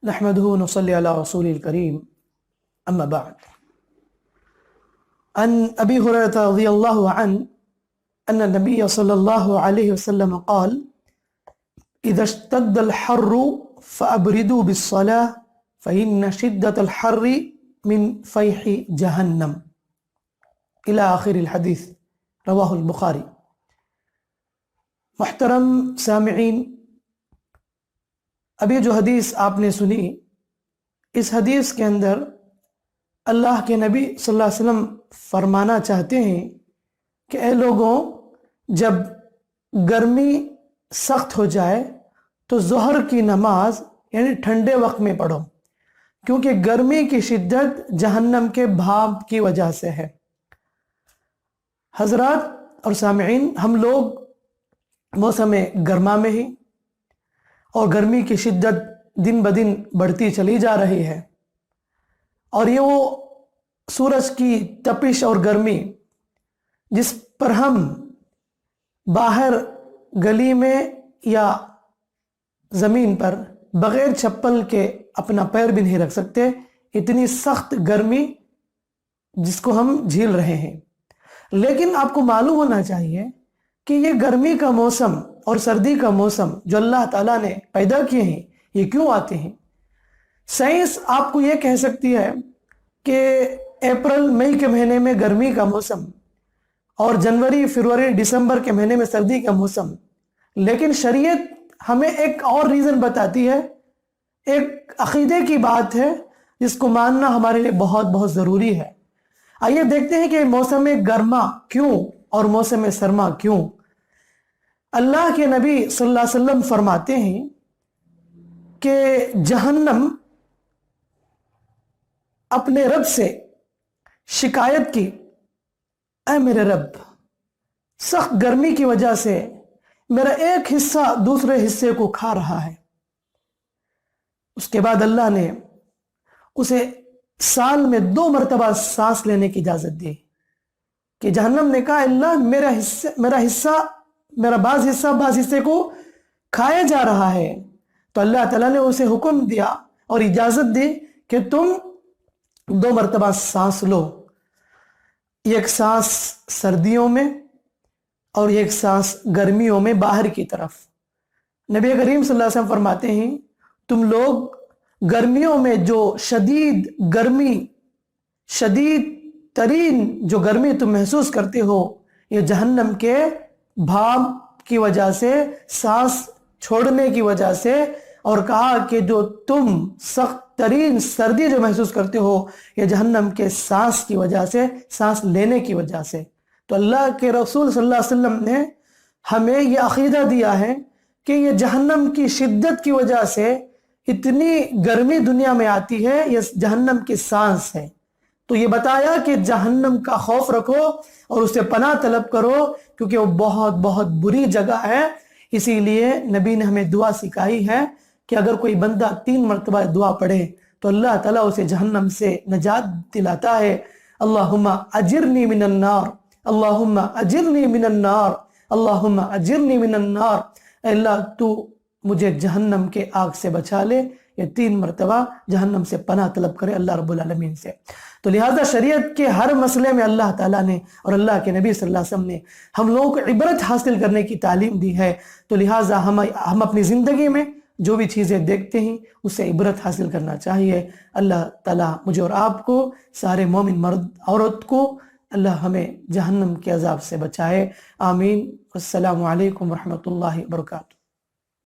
نحمده ونصلي على رسول الكريم أما بعد. عن أبي هريرة رضي الله عنه أن النبي صلى الله عليه وسلم قال: إذا اشتد الحر فأبردوا بالصلاة فإن شدة الحر من فيح جهنم إلى آخر الحديث. رواہ البخاری. محترم سامعین، ابھی جو حدیث آپ نے سنی، اس حدیث کے اندر اللہ کے نبی صلی اللہ علیہ وسلم فرمانا چاہتے ہیں کہ اے لوگوں، جب گرمی سخت ہو جائے تو ظہر کی نماز یعنی ٹھنڈے وقت میں پڑھو، کیونکہ گرمی کی شدت جہنم کے بھاپ کی وجہ سے ہے. حضرات اور سامعین، ہم لوگ موسم گرما میں ہی، اور گرمی کی شدت دن بدن بڑھتی چلی جا رہی ہے، اور یہ وہ سورج کی تپش اور گرمی جس پر ہم باہر گلی میں یا زمین پر بغیر چپل کے اپنا پیر بھی نہیں رکھ سکتے، اتنی سخت گرمی جس کو ہم جھیل رہے ہیں. لیکن آپ کو معلوم ہونا چاہیے کہ یہ گرمی کا موسم اور سردی کا موسم جو اللہ تعالیٰ نے پیدا کیے ہیں، یہ کیوں آتے ہیں؟ سائنس آپ کو یہ کہہ سکتی ہے کہ اپریل مئی کے مہینے میں گرمی کا موسم اور جنوری فروری دسمبر کے مہینے میں سردی کا موسم، لیکن شریعت ہمیں ایک اور ریزن بتاتی ہے، ایک عقیدے کی بات ہے جس کو ماننا ہمارے لیے بہت بہت ضروری ہے. آئیے دیکھتے ہیں کہ موسم گرما کیوں اور موسم سرما کیوں. اللہ کے نبی صلی اللہ علیہ وسلم فرماتے ہیں کہ جہنم اپنے رب سے شکایت کی: اے میرے رب، سخت گرمی کی وجہ سے میرا ایک حصہ دوسرے حصے کو کھا رہا ہے. اس کے بعد اللہ نے اسے سال میں 2 مرتبہ سانس لینے کی اجازت دی کہ جہنم نے کہا: اللہ، میرا بعض حصے کو کھایا جا رہا ہے. تو اللہ تعالیٰ نے اسے حکم دیا اور اجازت دی کہ تم 2 مرتبہ سانس لو، ایک سانس سردیوں میں اور ایک سانس گرمیوں میں باہر کی طرف. نبی کریم صلی اللہ علیہ وسلم فرماتے ہیں تم لوگ گرمیوں میں جو شدید ترین جو گرمی تم محسوس کرتے ہو، یہ جہنم کے بھاپ کی وجہ سے، سانس چھوڑنے کی وجہ سے، اور کہا کہ جو تم سخت ترین سردی جو محسوس کرتے ہو، یہ جہنم کے سانس کی وجہ سے، سانس لینے کی وجہ سے. تو اللہ کے رسول صلی اللہ علیہ وسلم نے ہمیں یہ عقیدہ دیا ہے کہ یہ جہنم کی شدت کی وجہ سے اتنی گرمی دنیا میں آتی ہے، یہ جہنم کی سانس ہے. تو یہ بتایا کہ جہنم کا خوف رکھو اور اسے پناہ طلب کرو، کیونکہ وہ بہت بہت بری جگہ ہے. اسی لیے نبی نے ہمیں دعا سکھائی ہے کہ اگر کوئی بندہ 3 مرتبہ دعا پڑھے تو اللہ تعالیٰ اسے جہنم سے نجات دلاتا ہے. اللہم اجرنی من النار، اللہم اجرنی من النار، اللہم اجرنی من النار. اے اللہ، تو مجھے جہنم کے آگ سے بچا لے. یہ 3 مرتبہ جہنم سے پناہ طلب کرے اللہ رب العالمین سے. تو لہذا شریعت کے ہر مسئلے میں اللہ تعالیٰ نے اور اللہ کے نبی صلی اللہ علیہ وسلم نے ہم لوگوں کو عبرت حاصل کرنے کی تعلیم دی ہے. تو لہذا ہم اپنی زندگی میں جو بھی چیزیں دیکھتے ہیں اس سے عبرت حاصل کرنا چاہیے. اللہ تعالیٰ مجھے اور آپ کو، سارے مومن مرد عورت کو، اللہ ہمیں جہنم کے عذاب سے بچائے. آمین. السلام علیکم ورحمۃ اللہ وبرکاتہ.